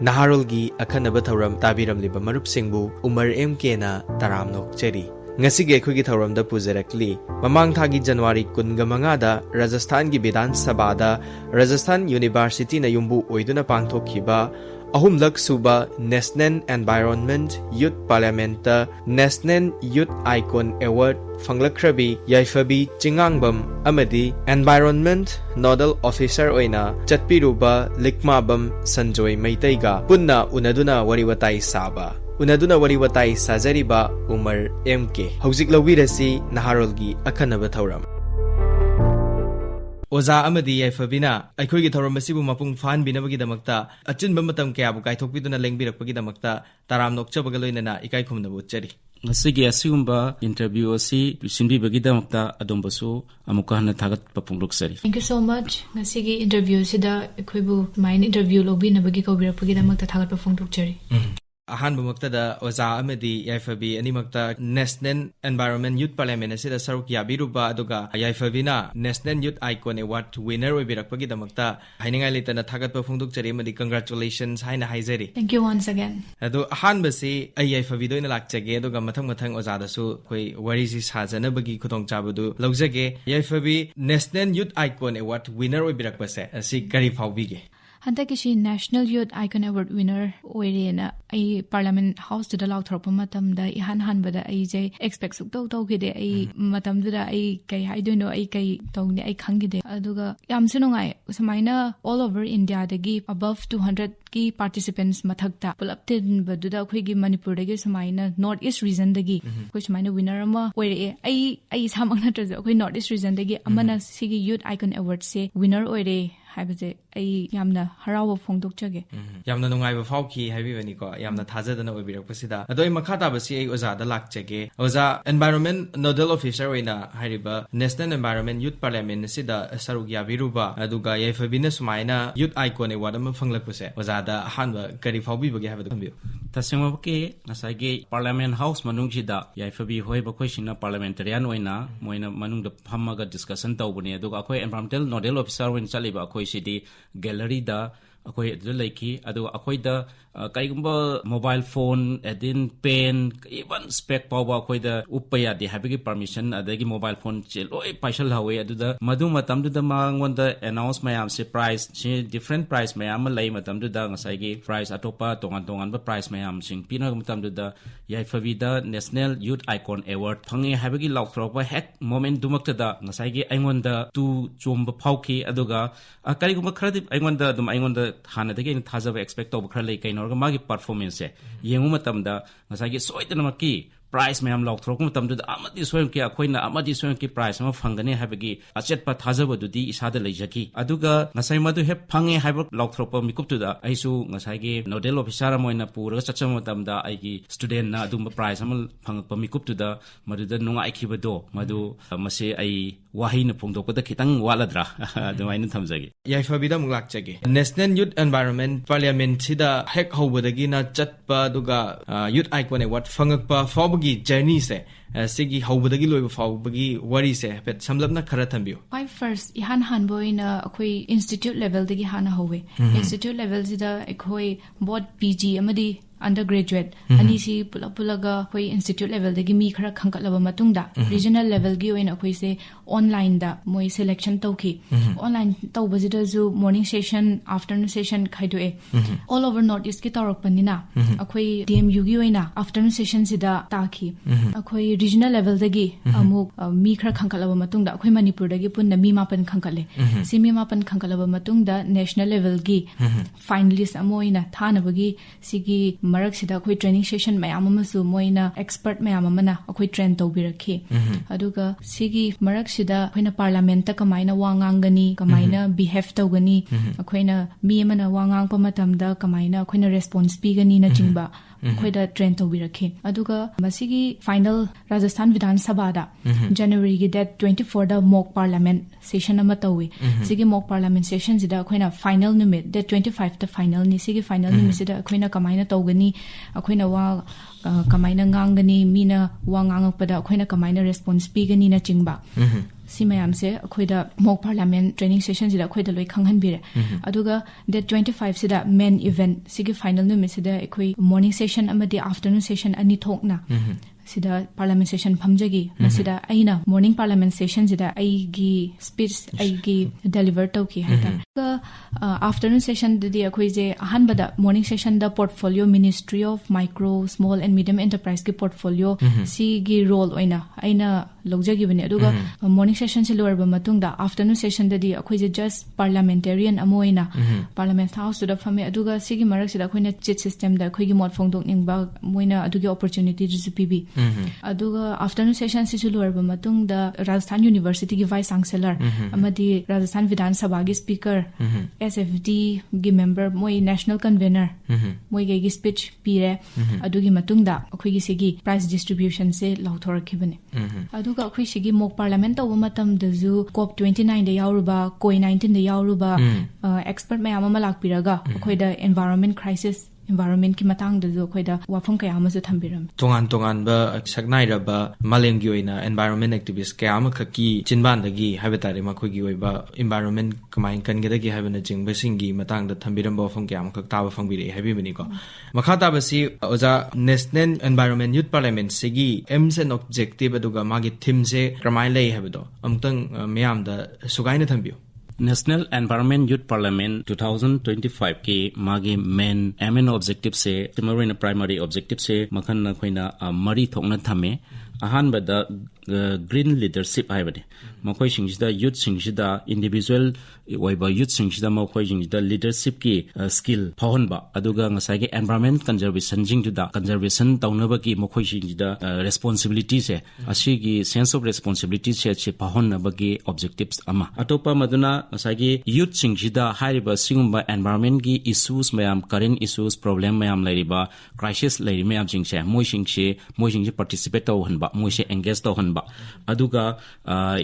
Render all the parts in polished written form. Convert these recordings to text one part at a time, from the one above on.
Naharolgi Akhannaba Thouram tabiramliba marupsingbu Umar Mk na taram nokcheri. Ngasige akhoi gi thauram da pujarakli mamang thagi January 15 da Rajasthan gi Vidhan Sabha da Rajasthan University na yumbu oiduna pangthokhiba ahumlak suba National Environment Youth Parliament National Youth Icon Award Fanglakrabi Yaiphabi Chingangbam amadi Environment Nodal Officer oina Chatpiruba Likmabam Sanjoy Meitei ga punna unaduna wariwatai saba Unaduna wariwatai sajariba Umar Mk Hauzik lawirasi Naharolgi Akhannaba Thouram Oza amadi Yaiphabina aikoigi thauram asibu mapung fan binabagi damakta achinba matam kyabu kaithokpiduna lengbirakpagi damakta taram nokchabaga loinana ikai khumnabu chari Ngasigi asigumba interview asi sinbibagi damakta adombasu amuka hana thagat papungluksari. Thank you so much. Ngasigi interview sida akoibu main interview lobinabagi kaubirakpagi damakta thagat papungluksari. Ahan bumaktada Oza amadi Yaiphabi animakta National Environment Youth Parliament asida saruk yabiruba aduga Yaiphabina National Youth Icon Award winner oibirakpagi damakta hainingai litana thagatpa phungdukchari amadi congratulations haina haizari. Thank you once again. Adu ahan basi ai Yaiphabi doina lakchage aduga mathang Oza dasu koi warisi sajanabagi khutong chabadu laujage Yaiphabi National Youth Icon Award winner oibirakpase asi kari phawbige Hantakishi National Youth Icon Award winner oirena ai Parliament House to the Lauthorpa matamda ihan hanbada ai je expect suk tawgide ai matamda ai kai haidoino ai kai tawni ai khangide aduga yam sinungai samaina all over India dagi above 200 ki participants mathakta pulaptin baduda khoi gi Manipur dagi samaina North East region dagi khoi samaina winner ama oire ai samangna traje khoi North East region dagi amana sigi Youth Icon Award se winner oire haibase ai yamna harawa phongdokchage yamna nungaiba phawki haibibani ko yamna thajadana obirakpasida adoi makhata basi ai Oza da lakchage Oza Environment Nodal Officer oina hariba National Environment Youth Parliament sida saruk yabiruba aduga Yaiphabina sumaina Youth Icon Award ama phanglakpase Oza da hanba kari phawbibage habadu khambiu tasengwabke nasage Parliament House manungsida Yaiphabi hoi bakhoi sina parliamentarian oina moina manungda phammaga discussion tawbani aduga akhoi Environmental Nodal Officer oina chaliba akhoi sidi gallery da akhoi adu laiki adu akhoi da kaigumba mobile phone edin pen even spec power akhoi da uppaya de habigi permission adagi mobile phone cheloi paisal hawe adu da madu matam du da mangon da announce mayam se price che different price mayam lai matam du da ngasai gi price atopa tongan ba price mayam sing pina matam du da Yaiphabi da National Youth Icon Award phangi habigi laukthropa hek moment dumakta da ngasai gi aingon da tu chomba phauki aduga karigumba khradi aingon da dum aingon da hana dagi thajaba expect to khra lai kaino magi performance yengu matamda ngasagi soitanamaki price mayam laukthroku matamdu amadi soyam ki akoina amadi soyam ki price ma phangane habagi achetpa thajaba dudi isada leijaki aduga ngasai madu he phange haiba laukthropa mikuptu da aisu ngasai gi nodal officer amoina pura chacham matamda aigi student na adum price amal phangpa mikuptu da madu da nunga aikibado madu mase ai wahina phongdokda khitang waladra adumaina thamjagi Yaiphabi da munglakchage National Youth Environment Parliament sida hek hobadagi na chatpa duga Youth Icon Award phangakpa fawbagi journey se sigi hobadagi loiba fawbagi wari se pet samlapna khara thambiu I first ihan hanboina akhoi institute level dagi hana howe institute level sida akhoi board PG amadi undergraduate ani si pulaga koi institute level dagi mi khara khangkalaba matungda regional level gi oina koi se online da moi selection tawki online tawbajida ju morning session afternoon session khaido e all over North East ki tawrak panina akhoi DMU gi oina afternoon session sida taki akhoi regional level dagi amuk mi khara khangkalaba matungda akhoi Manipur dagi punna mi mapan khangkale si mi mapan khangkalaba matungda national level gi finalist amoina thanabagi sigi marak sida akhoi training session mayam amasu moina expert mayam amana akhoi train tawbirakhi aduga sigi marak sida akhoi parliament ta kamaina wangangani kamaina behave tawgani akhoi na mi amana wangang pa matamda kamaina akhoi na response pigani na chingba akhoi da train tawbirakhi aduga masigi final Rajasthan Vidhan Sabha da January gi date 24 da mock parliament session ama tawi sigi mock parliament session sida akhoi na final numit date 25 ta final ni sigi final numit sida akhoi na kamaina tawgani akhoi na wa kamaina ngangani mina wa ngangakpada akhoi na kamaina response pigani na chingba si mayam se akhoida mock parliament training session sida akhoida loi khanghan bire aduga date 25 sida main event sigi final numit sida akhoi morning session amadi afternoon session ani thokna sida parliament session phamjagi masida aina morning parliament session sida aigi speech aigi deliver tawki hata ka afternoon session di akhoi je ahan bada morning session da portfolio ministry of micro small and medium enterprise ki portfolio si gi role oina aina logjagi bane aduga morning session se lower ba matung da afternoon session da di akhoi je just parliamentarian amoina parliament house da phame aduga sigi marak sida akhoi na chit system da akhoi gi mod phongdok ningba moina adugi opportunity ju pibi aduga afternoon session si lower ba matung da Rajasthan University gi vice chancellor amadi Rajasthan Vidhan Sabha gi speaker SFD gi member moi national convener moi gi speech pire adugi matung da akhoi gi sigi prize distribution se lauthorkhibane aduga akhoi sigi mock parliament taw matam da zu COP 29 da yawruba COI 19 da yawruba expert mayam ama lakpiraga akhoi da environment crisis environment ki matang da zo khoida wafam kaya ma su thambiram tongan ba saknai ra ba malem gi oina environment activist kaya ma khaki chinban da gi haibetare ma khoi gi oi ba environment kamain kan ge da gi haibena jingba singi matang da thambiram ba wafam kaya ma khak ta ba phangbi re haibi bani ko makha ta ba si oja national environment youth parliament sigi aims and objective aduga magi theme se kramai lei haibedo amtang miyam da sugaina thambiyo National Environment Youth Parliament 2025 के मागे main aim and objective से timorina primary objective से मखन न खोइना मरी थोकना थमे ahan bada green leadership haibade makoi singida youth singida individual waiba youth singida makoi singida leadership ki skill phahonba aduga ngasai ge environment conservation jingda conservation tawnaba ki makoi singida responsibility se asigi sense of responsibility se phahonna bagi objectives ama atopa maduna ngasai ge youth singida haiba singumba environment gi issues mayam current issues problem mayam lairiba crisis lairi mayam jingse moi singse participate tawhanba moi se engage tawhanba aduga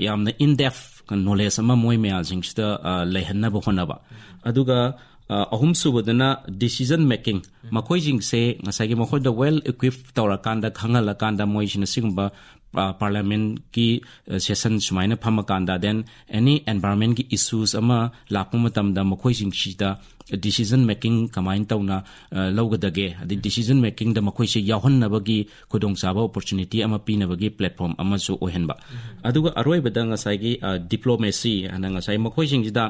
yamna in depth knowledge ama moi mayam jingsta lehanna ba honaba aduga ahum subadana decision making makoi jingse ngasagi makoi da well equipped tawrakanda khangala kanda moi jina singumba parliament ki session sumaina phamakanda then any environment ki issues ama lakuma tamda makoi jingshida decision making kamain tawna lawgadage adi decision making da makoi se yahonnabagi khudong chaba opportunity ama pinabagi platform ama su ohenba aduga aroi badanga saigi diplomacy ananga sai makoi jingida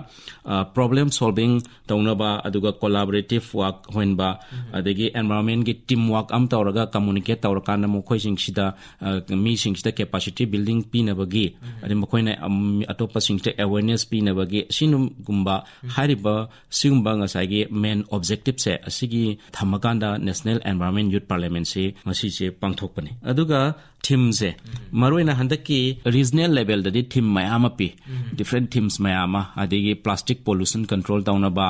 problem solving tawnaba aduga collaborative work hoinba adagi environment ki teamwork am tawraga communicate tawrakana makoi jingsida mi singsta capacity building pinabagi adi makoi na atopa singta awareness pinabagi sinum gumba hariba singba ngasagi main objective se asigi thamakanda national environment youth parliament se ngasi se pangthokpani aduga theme se maroina handaki regional level da di theme mayama pi different themes mayama adigi plastic pollution control tawnaba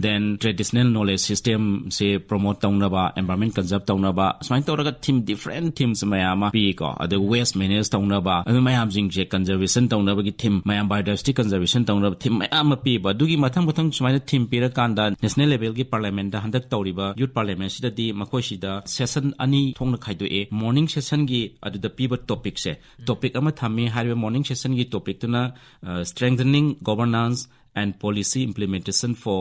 then traditional knowledge system se promote tawnaba environment conserve tawnaba smain tawraga theme different themes mayama pi ko adu waste manage tawnaba adu mayam jing je conservation tawnaba gi theme mayam biodiversity conservation tawnaba theme mayama pi ba dugi mathang smain theme pira kanda national level gi parliament da handak tawriba youth parliament sida di makoi sida session ani thongna khaido e morning session gi the pivot topic se topic ama thami harbe morning session gi topic tuna strengthening governance and policy implementation for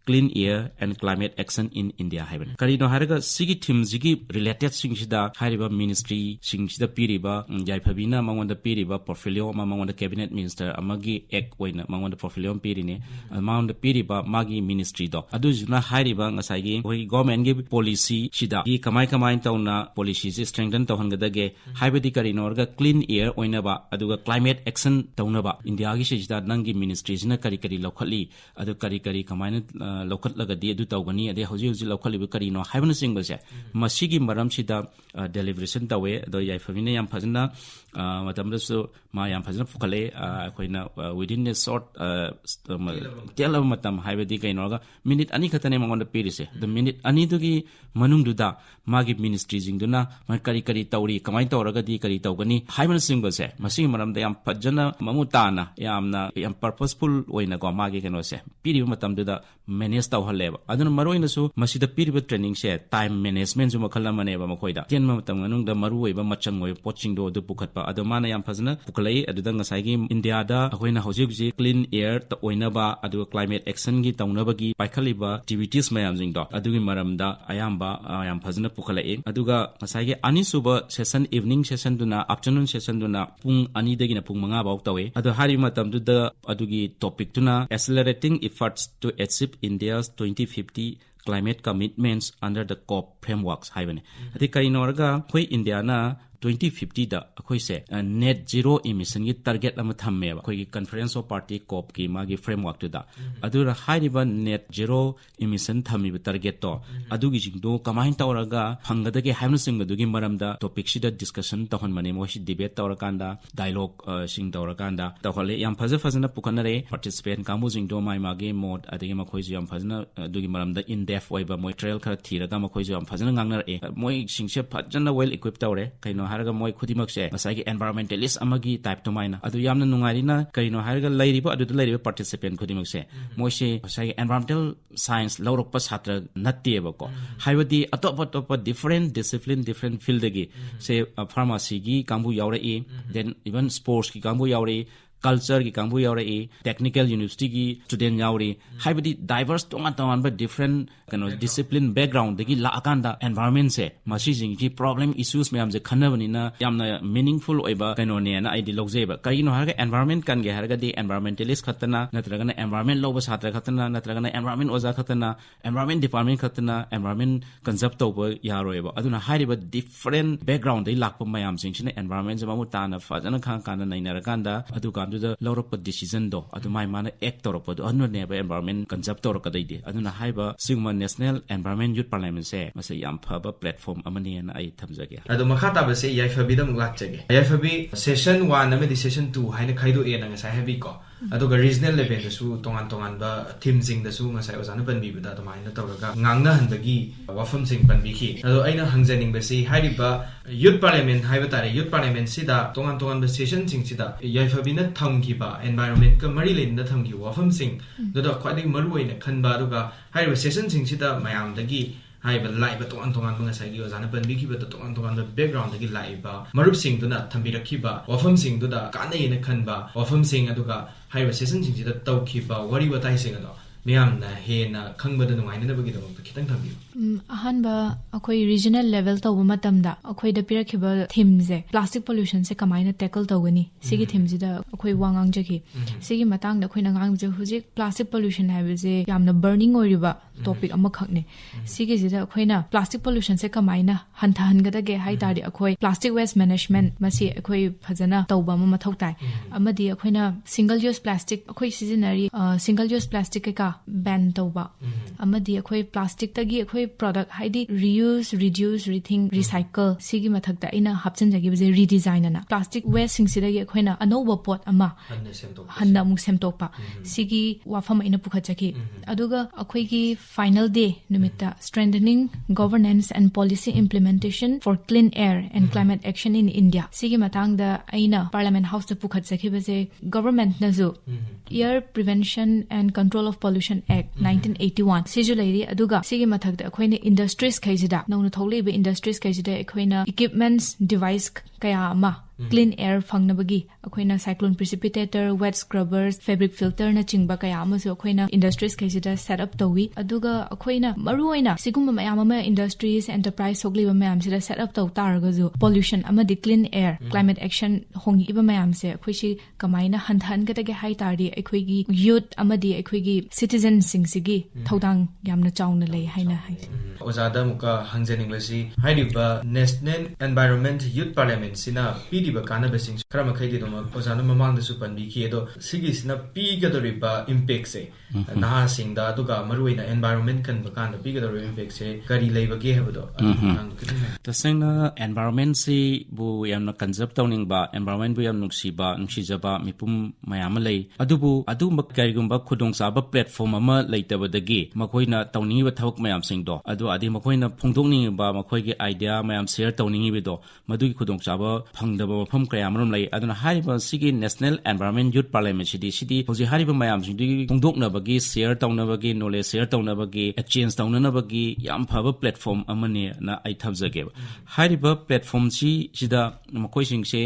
clean air and climate action in India haven karino haraga sigi theme jigi related singida hariba ministry singida piriba Yaiphabina mangonda piriba portfolio mangonda cabinet minister amagi ek oina mangonda portfolio pirine mangonda piriba magi ministry do adu juna hariba ngasagi oi government gi policy sida gi kamai tauna policy ji strengthen tawhangada ge haibedi karino orga clean air oina ba aduga climate action tauna ba India gi sida nangi ministry jina kari lokhali adu kari kamai lokat lagadi adu tawgani ade hoji lokhali kari no haibna singba se masigi maram sida deliberation tawe do Yaiphabina yam phajna matamda so ma yam phajna fukhale khoina within a short tela matam haibedi kaino ga minute ani khatane mangonda pirise the minute ani dugi manungduda magi ministry jingduna ma kari tawri kamai tawraga di kari tawgani haibna singba se masigi maram da yam phajna mamutana yam purposeful oina go magi keno se piri matamda manage tawhalleba aduna maroina su masida piriba training se time management ju makhala maneba makoida tenma matam nganungda maruoiba machangoi poching do du pukhatpa adu mana yam phajna puklai aduda ngasai gi India da akoina hojik ji clean air ta oinaba adu climate action gi tawnaba gi paikhaliba activities mayam jing do adugi maramda ayamba yam phajna pukhalai aduga ngasai gi anisuba session evening session duna afternoon session duna pung ani dagi na pung manga baw tawe adu hari matam du da adugi topic tuna accelerating efforts to achieve India's 2050 climate commitments under the COP frameworks haibane adi kainoraga khoi India na 2050 da akhoi se net zero emission gi target ama thamme ba khoi gi conference of party COP ki magi framework tu da adura haiba net zero emission thammi ba target to adugi jingdo kamain tawraga phangada ge haimna sing adugi maramda topic sida discussion tahon mane mo si debate tawrakanda dialogue sing tawrakanda tawhale yam phajana pukanare participant kamu jingdo mai magi mod adigi ma khoi yam phajana adugi maramda in depth oiba moi trail khara thiraga ma khoi yam phajana ngangnar e moi singse phajana well equipped tawre kaino haraga moi khudimak se masagi environmentalist amagi type to maina adu yamna nungarina kaino haraga lairiba adu lairiba participant khudimak se moi se masagi environmental science lawrokpa chhatra natteba ko haibadi atop different discipline different field gi se pharmacy gi kambu yaure e then even sports ki kambu yaure culture ki kambu yaure e technical university ki student yaure haibadi diverse tongan but different discipline background degi la akanda environment se masi jing ki problem issues mayam je khanabani na yamna meaningful oiba ne na id logjeba kaino harga environment kan ge harga di environmentalist khatana natraga na environment loba satra khatana natraga na environment oza khatana environment department khatana environment concept toba yaroeba aduna hariba different background dei lakpa mayam jing sine environment jama mutana fajana khang kana nainara kanda adu kan du lawrok decision do adu mai mana act torok do anu ne ba environment concept torok kadai di aduna haiba sigma national environment youth parliament se mase yam phaba platform amani na ai thamjage adu makha ta ba se Yaiphabi dam lakchage Yaiphabi session 1 amedi session 2 haina khaido e na ngasai habi ko aduga regional level da su tongan ba theme sing da su ngasai ozana panbi ba da maina tawraga ngangna handagi wafam sing panbi ki adu aina hangjaning ba se hariba youth parliament haiba tare youth parliament sida tongan ba session sing sida Yaiphabi na thamgi ba environment ka mari len da thamgi wafam sing da khwadi maru oina khanba aduga hariba session sing sida mayam dagi haiba laiba tongan ngasai gi ozana panbi ki ba tongan da background dagi laiba marup sing duna thambirakhiba wafam sing duda kanai na khanba wafam sing aduga haiba session sing sida tawkhiba wari watai sing ado miyamna hena khangbada nungaina na bagi damok khitang thambi ahanba akoi regional level tawba matamda akoi da pirakhiba theme je plastic pollution se kamaina tackle tawgani sigi theme jida akoi wangang jaki sigi matang da akoi na ngang je hujik plastic pollution haiba je yamna burning oriba topic ama khakne sigi jida akoi na plastic pollution se kamaina hanthan gada ge hai tari akoi plastic waste management masi akoi phajana tawba ma mathau tai amadi akoi na single use plastic akoi seasonary single use plastic ka ban tawba amadi akoi plastic tagi akoi product haidi reuse reduce rethink recycle sigi mathakta ina hapchan jagi je redesign na plastic waste sing sidagi akhoina anoba pot ama hanna muk semtokpa sigi wafam ina pukhachaki aduga akhoi gi final day numita strengthening governance and policy implementation for clean air and climate action in India sigi matang da aina parliament house ta pukhachaki je government na zo air prevention and control of pollution act 1981 sijulairi aduga sigi mathakta akhoina industries khaisida nongna tholibe industries khaisida akhoina equipments device kaya ama clean air fangnabagi akhoina cyclone precipitator wet scrubbers fabric filter na chingba kaya ama so akhoina industries khaisida set up tawi aduga akhoina maruoina sigumba mayam ama industries enterprise sogliba mayam sida set up taw targa zo pollution ama di clean air climate action hongi iba mayam se akhoishi kamaina hanthan ga tage hai tari akhoigi youth ama di akhoigi citizen sing sigi thodang yamna chawna lei haina hai ozada muka hangjaning basi hairiba national environment youth parliament sina pdiba kana basing krama khaidi doma ozana mamang da supan bi ki edo sigi sina pi ga doriba impact se na singda duga maruina environment kan bakanda pi ga doriba impact se kari leibage habdo tasengna environment si bu yamna concept tawning ba environment bu yam nuksiba nuksijaba mipum mayam lei adubu adu makarigumba khudong saba platform ama leitabadagi makoina tawning ba thawk mayam singdo adu adi makoina phongdongning ba makoigi idea mayam share tawning bi do madugi khudong saba phangdaba mafam kaya amarom lai aduna hariba sigi National Environment Youth Parliament sidi hoji hariba mayam sidi hongdoknabagi share tawnabagi knowledge share tawnabagi exchange tawnanabagi yam phaba platform amane na ai thabjage hariba platform sida makoi singse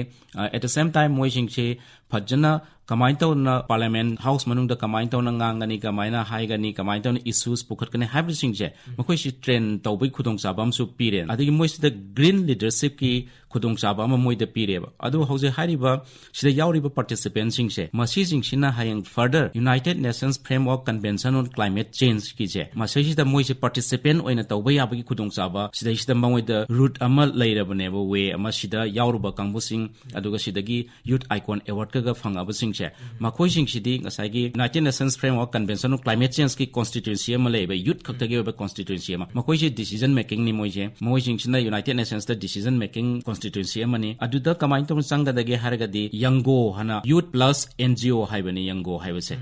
at the same time moi singse phajana kamai tawna parliament house manungda kamai tawna ngangani kamaina haigani kamai tawna issues pukhatkani hybrid singje makoi si trend tawbai khudong sabam su piren adigi moi sida green leadership ki khudong sabam moi da pireba adu hoje hariba sida yauriba participants singse masi singsina hayang further United Nations Framework Convention on Climate Change ki je masi sida moi se participant oina tawbai abagi khudong saba sida moi da route amal lairabane bo way ama sida yauruba kangbusing aduga sidagi youth icon award ka phangaba singse makoi singsidhi ngasagi United Nations Framework Convention on Climate Change ki constituency ama leiba youth khaktagi ba constituency ama makoi se decision making ni moi singsina United Nations da decision making constituency ama ni aduda kamai to sanga dage haragadi yango hana youth plus NGO haibani yango haibase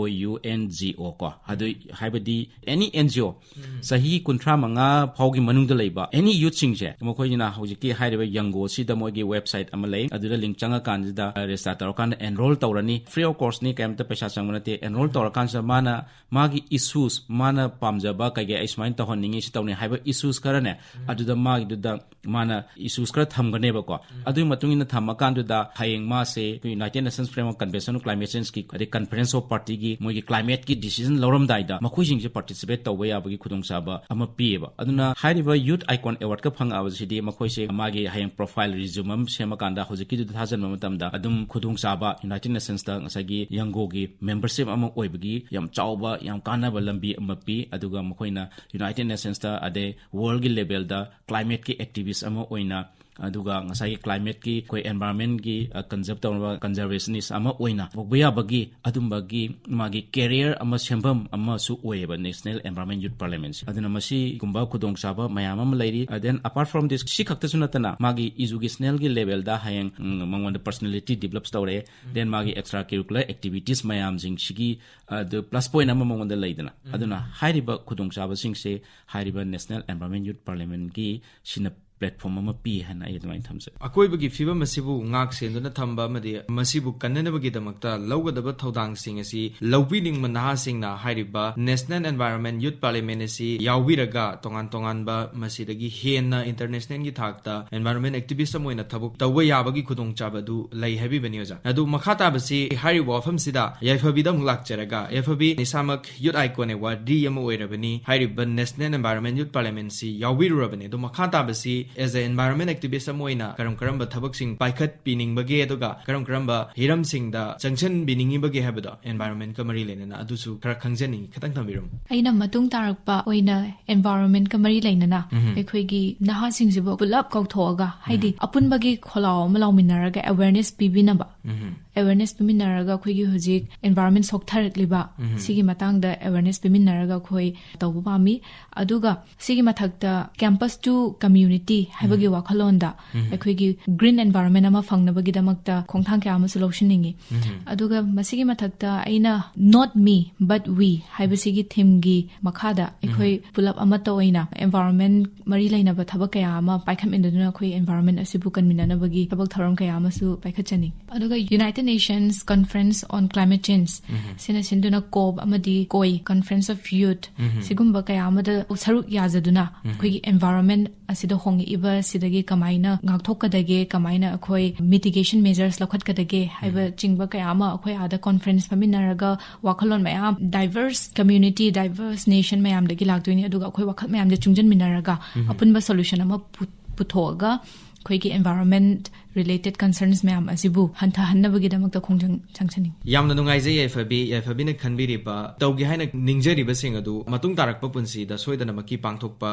YOUNGO ko adu haibadi any NGO sahi kunthra manga phaugi manungda leiba any youth singse makoi na hojiki haiba yango sida moigi website ama lei aduda link changa kanjida register tarakan enroll tawrani free of course ni kaimta paisa changmanate enroll tawrakan sa mana magi issues mana pamjaba kage ismain tahonningi si tawni haiba issues karane aduda magi duda mana issues kar thamgane ba ko adu matungina thamakan duda hayeng ma se United Nations Framework Convention on Climate Change ki conference of party gi mogi climate ki decision loram daida makoi jing se participate tawba yabagi khudong saba ama pieba aduna hariba youth icon award ka phang awasidi makoi se magi hayeng profile resume am semakanda hojiki du 2000 matamda adum khudong saba United Nations ta ngasagi yango gi membership ama oibagi yam chawba yam kanaba lambi ama pi aduga makoina United Nations ta ade world gi level da climate ki activist ama oina aduga ngasai climate ki koi environment ki conserve tawba conservationist ama oina bogya bagi adumbagi magi career ama sembam ama su oeba National Environment Youth Parliament aduna masi gumba khudong saba mayam am lairi then apart from this si khakta sunatana magi educational gi level da hayang mangwan personality develops tawre then magi extracurricular activities mayam jing sigi the plus point ama mangwan da laidana aduna hairiba khudong saba singse hairiba National Environment Youth Parliament gi sina platform ama pi hana ai admai thamse akoi bagi fiba masibu ngak senduna thamba amadi masibu kannana bagi damakta lawgadaba thodang sing asi lawbining manaha singna hairiba National Environment Youth Parliament asi yawbiraga tongan ba masidagi henna international gi thakta environment activist amoina thabuk tawba yabagi khudong chabadu lai habi bani oja adu makhata basi hari wafam sida Yaiphabi dam lakcharaga Yaiphabi nisamak youth icon award d ama oirabani hairiba National Environment Youth Parliament si yawbirurabani adu makhata basi as an environment activist amoina karam thabak sing paikhat pining bage aduga karam hiram sing da junction biningi bage habada environment ka mari lenana adusu khara khangjani khatang thambirum aina matung tarakpa oina environment ka mari leinana ekhoigi naha sing jibo pulap kauthoga haidi apun bage kholaw malaw minaraga awareness pibinaba awareness piminaraga khoigi hujik environment soktharakliba sigi matangda awareness piminaraga khoi tawbu pami aduga sigi mathakta campus to community haibagi wakhalonda ekhoigi green environment ama fangnabagi damakta khongthang kya ama solution ningi aduga masigi mathakta aina not me but we haibasigi theme gi makhada ekhoi pulap ama toina environment mari laina ba thabak kya ama paikham induna khoi environment asibu kanminana bagi thabak tharam kya ama su paikhachani aduga United Nations Conference on Climate Change sina sinduna kob amadi koi Conference of Youth sigumba kaya amada saruk yazaduna khoi environment asida hongi iba sidagi kamaina ngakthokadage kamaina akhoi mitigation measures lakhatkadage haiba chingba kaya ama akhoi ada conference paminaraga wakhalon mayam diverse community diverse nation mayam dagi lakdoini aduga akhoi wakhal mayam de chungjan minaraga apunba solution ama puthoga khoigi environment related concerns mayam asibu hantha hannabagi damakta khongjang changchani yamna nungai je Yaiphabi na khanbiriba tawgi haina ningjariba sing adu matung tarakpa punsi da soidana maki pangthokpa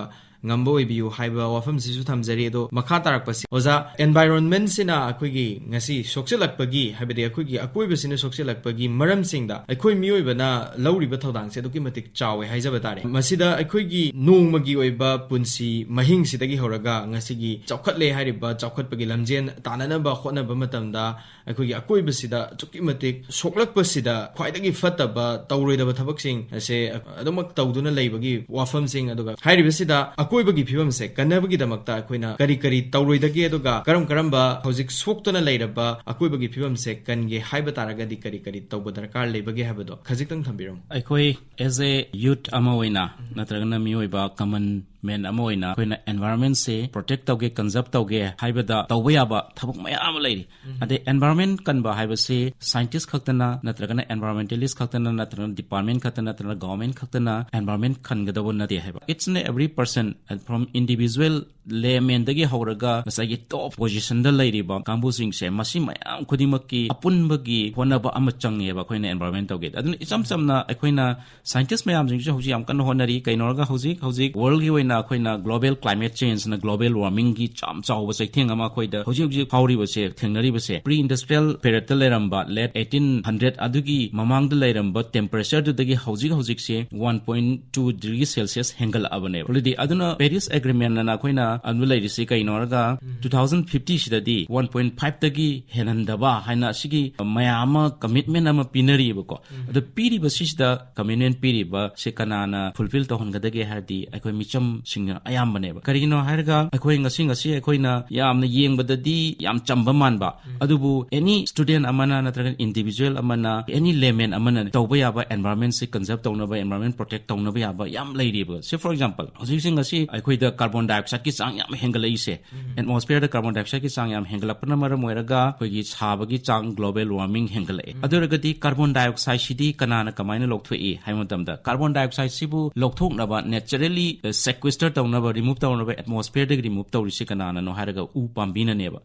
ngambo ibiu haiba wafam sisu thamjari do makha tarakpa si oza environment sina akoigi ngasi sokselakpagi haibade akoigi akoiba sina sokselakpagi maram singda akoi mioibana lawriba thodang se doki matik chawe haijaba tare masida akoigi nongmagi oiba punsi mahing sidagi horaga ngasi gi chawkhatle hariba chawkhatpagi lamjen ताननबा होटनबा मतमदा अखोगी अकोइबसिदा चुकी मतिक सोक्लकपसिदा ख्वाइदगी फत्तबा तौरोइदबा थबकसिंग असे अदमक तौदुना लेबगी वाफमसिंग अदुगा हाइरिबसिदा अकोइबगी फिबमसे कन्नबगी दमकता अखोइना करी करी तौरोइदगी अदुगा करम हौजिक सोक्तुना लेरबा अकोइबगी फिबमसे कनगे हाइबा तारगदी करी करी तौबा दरकार लेबगी हाबदो खजिकतंग थंबिरम अखोई एज ए यूथ अमा ओइना नत्रगना मियोइबा कमन मेन अमा ओइना अखोइना एनवायरनमेंट से प्रोटेक्ट तौगे कंजर्व तौगे हाइबदा तौबा याबा थबक मयाम लेरि अदे एनवायरनमेंट कनबा हाइबसे साइंटिस्ट खक्तना नत्रगना एनवायरमेंटलिस्ट खक्तना नत्रगना डिपार्टमेंट खक्तना नत्रगना गवर्नमेंट खक्तना एनवायरनमेंट खनगदबो नदे हाइबा it's an every person from individual layman दगी हौरगा नसागी टॉप पोजीशन द लेरिबा कांबुसिंग से मसी मयाम खुदिमकी अपुनबगी होनबा अमा चंगेबा अखोइना एनवायरनमेंट तौगे अदुन इचम चमना अखोइना साइंटिस्ट मयाम जिंग हौजी याम कन होनरी कैनोरगा हौजी वर्ल्ड गी वइना अखोइना ग्लोबल क्लाइमेट चेंज ना ग्लोबल वार्मिंग की चाम चाव चैथेंग अमा अखोइदा हौजी फाउरी बसे थेंगनरी बसे प्री इंडस्ट्रियल पीरियड द लेरंबा लेट 1800 अदुगी ममांग द लेरंबा टेंपरेचर दगी हौजी से 1.2 डिग्री सेल्सियस हेंगल अबने ऑलरेडी अदुना पेरिस एग्रीमेंट ना अखोइना अनु लेरिसे कैनोरगा 2050 सिददी 1.5 तगी हेनंदबा हाइना सिगी मयाम कमिटमेंट अमा पिनरीबको अद पीरी बसिसदा कमिटमेंट पीरीबा से कनाना फुलफिल तोहनगदगे हारदी अखोइ मिचम सिंगना अयाम बनेबा करिनो हारगा अखोइ ngasi अखोइना यामना येंगबददी याम चंबा मानबा अदुबु एनी स्टूडेंट अमना नत्रगन इंडिविजुअल अमना एनी लेमन अमना तौबा याबा एनवायरनमेंट से कंजर्व तौनबा एनवायरनमेंट प्रोटेक्ट तौनबा याबा याम लेरिबा से फॉर एग्जांपल हजिसिंग ngasi अखोइदा कार्बन डाइऑक्साइड की चांग याम हेंगलइसे एटमॉस्फेयर दा कार्बन डाइऑक्साइड की चांग याम हेंगलपना मरम मोइरगा अखोइगी छाबगी चांग ग्लोबल वार्मिंग हेंगलए अदुरगदी कार्बन डाइऑक्साइड सिदी कनाना कमाइना लोकथोई हाइमतमदा कार्बन डाइऑक्साइड सिबु लोकथोकनबा नेचुरली सेक्वेस्टर तौनबा रिमूव तौनबा एटमॉस्फेयर दगी रिमूव तौरिसे कनाना नो हारगा उ पाम्बिना नेबा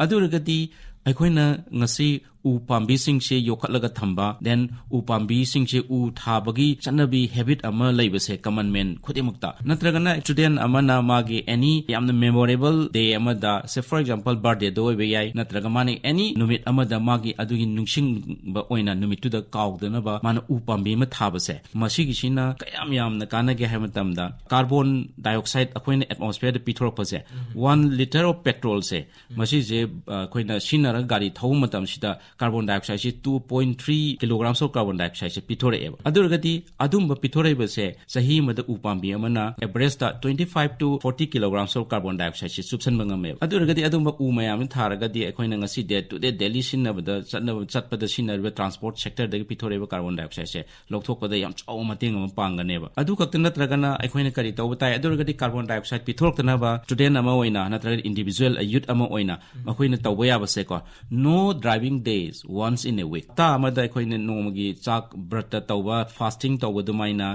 अदुरगदी अखोइना ngasi उ पाम्बी सिंगसे योखलगा थंबा देन उ पाम्बी सिंगसे उ थाबगी चनबी हैबिट अमा लेबसे कॉमन मैन खुदिमुक्ता नत्रगना स्टूडेंट अमना मागे एनी यामना मेमोरेबल डे अमदा से फॉर एग्जांपल बर्थडे दो वे याय नत्रगा माने एनी नुमित अमदा मागी अदुगी नुंसिंग बा ओइना नुमितुदा काउदनबा माना उ पाम्बी म थाबसे मसिगिसिना कयाम यामना कानगे हैमतमदा कार्बन डाइऑक्साइड अखोइना एटमॉस्फेयर द पिथोरपसे 1 लीटर ऑफ पेट्रोल से मसिजे अखोइना सिनरा गाड़ी थौ मतम सिदा कार्बन डाइऑक्साइड से 2.3 किलोग्राम्स ऑफ कार्बन डाइऑक्साइड से पिथोरेब अदुरगदी अदुम पिथोरेबसे सही मद उपाम्बी अमना एवरेज दा 25 to 40 kilograms of carbon dioxide से सुबसन मंगमे अदुरगदी अदुम उ मयाम थारगदी अखोइना ngasi day to day Delhi सिनबदा चटपद सिनरब ट्रांसपोर्ट सेक्टर दगी पिथोरेब कार्बन डाइऑक्साइड से लोकथोकपदा याम चाव मतेंग अम पांगनेबा अदु खक्त नत्रगना अखोइना करी तौबताय अदुरगदी कार्बन डाइऑक्साइड पिथोरक्तनबा स्टूडेंट अमा ओइना नत्रगदी इंडिविजुअल यूथ अमा ओइना अखोइना तौबा याबसे को no driving days once in a week ta amada akoina nomagi chak brata tauba fasting tauba dumaina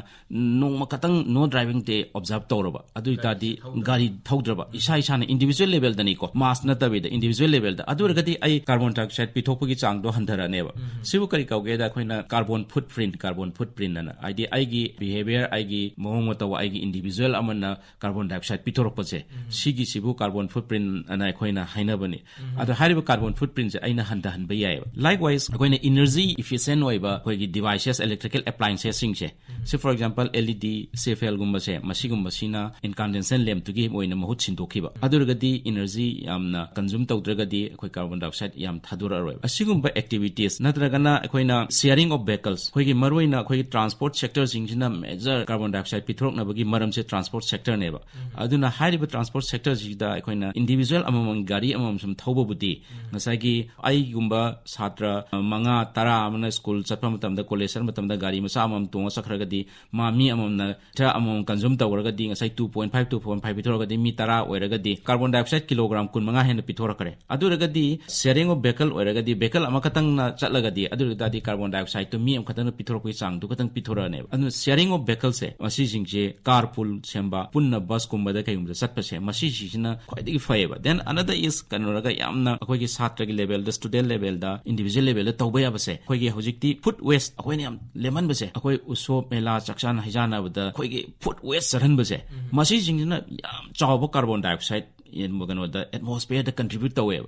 noma katang no driving day observe tawraba adu itadi gari thaudraba isa na individual level dani ko mass na tabe the individual level da adu ragati ai carbon dioxide pithokpagi chang do handara neba sibu kari kauge da akoina carbon footprint na id ai gi behavior ai gi mohong tawa ai gi individual amana carbon dioxide pithoropase sigi sibu carbon footprint ana akoina haina bani adu hariba carbon footprint je aina handa han ba likewise akoina energy efficient oiba akoigi devices electrical appliances singse so for example led cfl gumba se masigumba sina incandescent lamp tugi moina mahut sindokhiba adurgadi energy yamna consume tawdragadi akoi carbon dioxide yam thadura roi asigumba activities natragana akoina sharing of vehicles akoigi maroina akoigi transport sector singina major carbon dioxide pithroknabagi maramse transport sector neba aduna hariba transport sector jida akoina individual amamang gari amam sum thoba budi ngasagi ai gumba छात्र मंगा तरा अमन school चप्पा मतमदा college मतमदा गाड़ी मसा अमम तोंग सखरगदी मामी अममना था अमम consume तवरगदी ngasai 2.5 to 4.5 पिथोरगदी मी तरा ओइरगदी carbon dioxide kilogram 15 हेन पिथोरकरे अदुरगदी शेयरिंग ऑफ वेहिकल ओइरगदी वेहिकल अमकतंग ना चलगदी अदुरगदी कार्बन डाइऑक्साइड तो मी अमकतंग पिथोरकoi चांग दु कतंग पिथोरने अनु शेयरिंग ऑफ वेहिकल से मसी जिंगजे कारपूल सेंबा पुन्ना बस कुंबदा कयुमदा चटपसे मसी जिना खैदगी फयेबा देन अनदर इज कनोरगा यामना अखोगी छात्रगी लेवल द स्टूडेंट लेवल दा individual level da tawba yabase khoigi hojikti food waste akoini am leman base akoi usop mela chaksan hijana bada khoigi food waste saran base masi jingna yam chawba carbon dioxide yen mogano da atmosphere da contribute tawe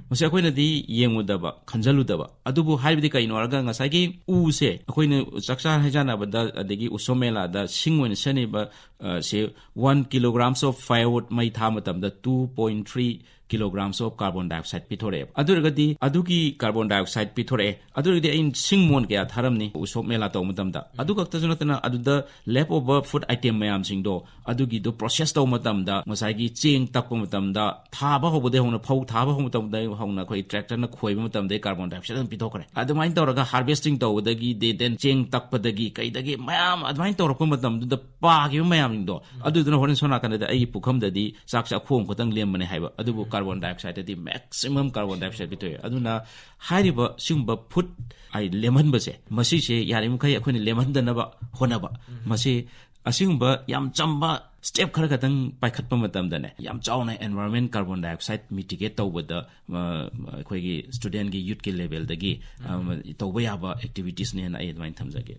masi akoina di yengudaba khanjaludaba adubu haibdi kai norga ngasai gi u se akoini chaksan hijana bada adegi usop mela da singwen sene ba se 1 kilograms of firewood mai thamatam da 2.3 kilograms of carbon dioxide pithore adurgadi adugi carbon dioxide pithore adurgadi ain singmon kya tharamni usop mela taw matamda adugakta junatana aduda leftover food item mayam singdo adugi do process taw matamda masagi cheng takpa matamda thaba hobode hona phau thaba hom matamda hona khoi tractor na khoi matamda carbon dioxide pithokre adumain tawraga harvesting tawdagi de den cheng takpadagi kaidagi mayam adumain tawrakpa matamda paagi mayam do aduduna horin sona kanada ai pukhamdadi saksa khom khotang lembane haiba adubu carbon dioxide di maximum carbon dioxide bitoy aduna hariba singba food ai lemon base masi se yari mukai akhoni lemon danaba honaba masi asingba yam chamba step khara katang paikhatpa matamdane yam chawna environment carbon dioxide mitigate tawbada khoigi student gi youth ki level dagi tawba yaba activities ne na ai advain thamjage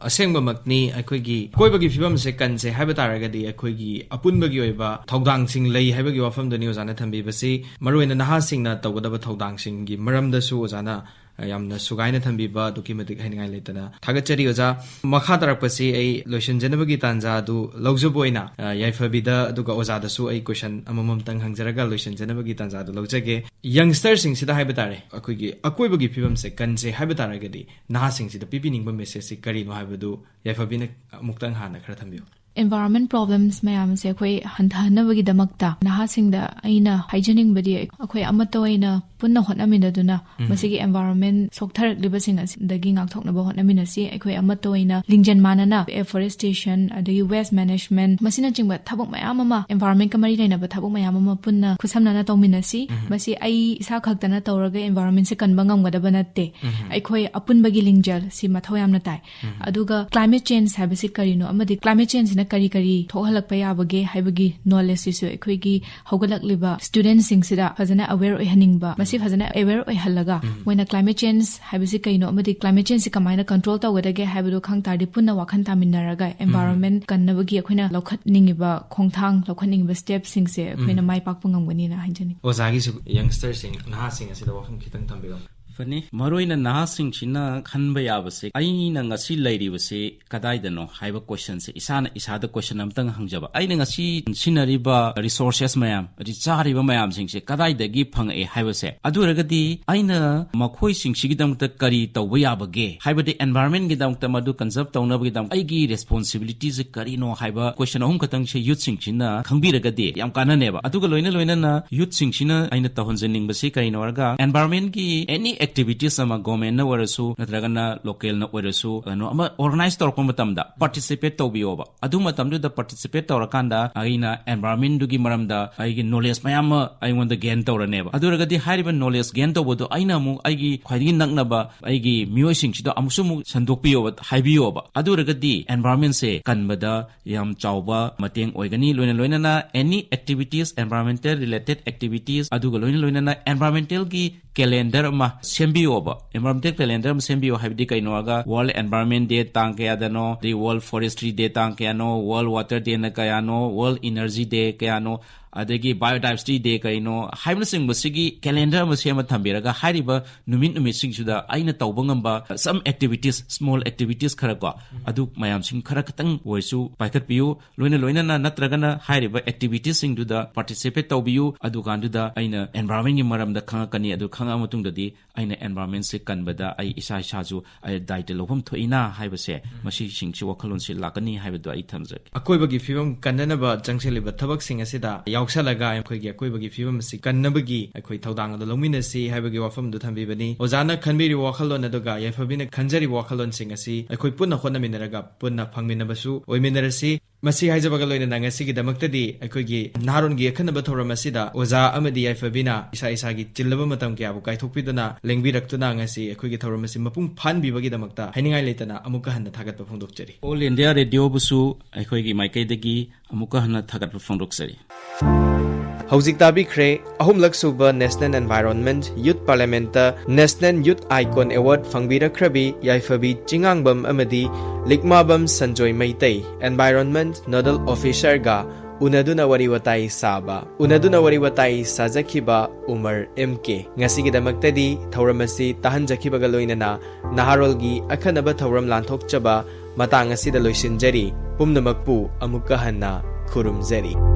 असेंगबमकनी अखोगी कोइबगी फिबम से कनसे हाइबा तारगदी अखोगी अपुनबगी ओइबा थौदांग सिंग लई हाइबगी वफम दनि ओजाना थंबीबसी मरोइना नहा सिंगना तौगदब थौदांग सिंगी मरमदसु ओजाना यामना सुगाइना थंबीबा दुकिमतिक हाइनिंगाइ लेतना थागचरी ओजा मखा तरपसी ए lotion जनबगी तांजा दु लौजबोइना याइफबिदा दुगा ओजादसु ए question अममम तंग हंगजरगा lotion जनबगी तांजा दु लौजगे youngster सिंग सिदा हाइबा तारे अखोगी अकोइबगी फिबम से कनसे हाइबा तारगदी नहा सिंग सिदा पिपिनिंगबा मेसेज सि करिनो हाइबदु याइफबिना मुक्तंग हाना खरा थंबियो environment problems mayam se khoi hanthanabagi damakta naha singda aina hygienic body akhoi amatoina punna honamina duna masigi environment soktharak libasing dagi ngak thoknaba honamina si akhoi amatoina lingjan manana afforestation adagi waste management masina chingba thabuk mayam ama environment kamari leina ba thabuk mayam ama punna khusamnana tawmina si masi ai isa khaktana tawraga environment se kanba ngamgadaba natte akhoi apunbagi lingjal si mathoyamna tai aduga climate change habisi karino amadi climate change kari kari thohalakpa yabage haibagi knowledge isu ekhoi hogalak liba students sing sida fazana aware oi haningba masi fazana aware oi halaga moina climate change haibisi kaino amadi climate change kamaina control tawgadage haibudo khangtardi punna wakhan taminaraga environment kannabagi ekhoina lokhat ningiba khongthang lokhat ningiba steps sing se ekhoina mai pakpa ngamgani na hanjani ozagi su youngster sing naha sing asida wakham khitang thambiro fani maroina naha sing china khanba yabase aina ngasi lairibase kadaidano haiba question se isada question amtang hangjaba aina ngasi sinariba resources mayam richariba mayam sing se kadaidagi phangae haibase aduragadi aina makhoi sing sigidamta kari tawba yabage haibadi environment gidamta madu conserve tawnaba gidam aigi responsibilities kari no haiba question ahum katang se youth sing china khangbiragadi yam kananeba aduga loina na youth sing china aina tahonjening base kari norga environment gi any activities ama government na warasu natragana local na warasu no ama organize torko matamda participate tobioba adu matamdu da participate torakanda aina environment dugi maramda aigi knowledge mayam aingonda gain toraneba aduragadi hariba knowledge gain tobodo aina mu aigi khwaidi naknaba aigi miyosing sida amusumu sandokpiyoba haibioba aduragadi environment se kanbada yam chawba mateng oigani loina na any activities environmental related activities aduga loina na environmental gi calendar ma sembioba environmental calendar ma sembio habdi kainoga world environment day tang kaya dano the world forestry day tang kaya no world water day na kaya no world energy day kaya no adagi biodiversity day kaino haibna sing basigi calendar ma sema thambiraga hariba numit sing suda aina tawbangamba some activities small activities khara ko adu mayam sing khara katang voisu paikat piu loina na natragana hariba activities sing duda participate tawbiu adu ganduda aina environment ni maram da khanga kani adu khanga matung dadi aina environment se kanbada ai isa ju ai daite lobam thoina haibase masi sing chi wakhalon se lakani haibadu ai thamjak akoibagi fibam kanana ba jangseliba thabak sing asida yausalaga akhoi akoibagi fibam si kannabagi akhoi thodang ado lomina si haibagi wafam du thambibani ozana khanbiri wakhalon aduga yaifabina khanjari wakhalon sing asi akhoi punna khonaminaraga punna phangminabasu oiminarasi masi haijabaga loina nangasi gi damaktadi akhoi Naharolgi Akhannaba Thouram asida oza amadi yaifabina isa gi chillaba matam kya bu kaithokpiduna lengbirakhtuna ngasi akhoi Thouram asi mapung phanbibagi damakta hainingai leitana amuka hanna thagatpa phongdokchari all india radio busu akhoi gi maikaidagi amuka hanna thagatpa phongdokchari Hauzik tabikhre ahumlak suba National Environment Youth Parliament National Youth Icon Award phangbirakhabi Yaiphabi Chingangbam amadi Likmabam Sanjoy Meitei Environment Nodal Officer ga unaduna wariwatai watai sajakhiba Umar Mk ngasigi damaktadi Thouram asi tahanjakhibaga loinana Naharolgi Akhannaba Thouram lanthokchaba matang asida loisinjari pumnamakpu amuka hanna khurumjari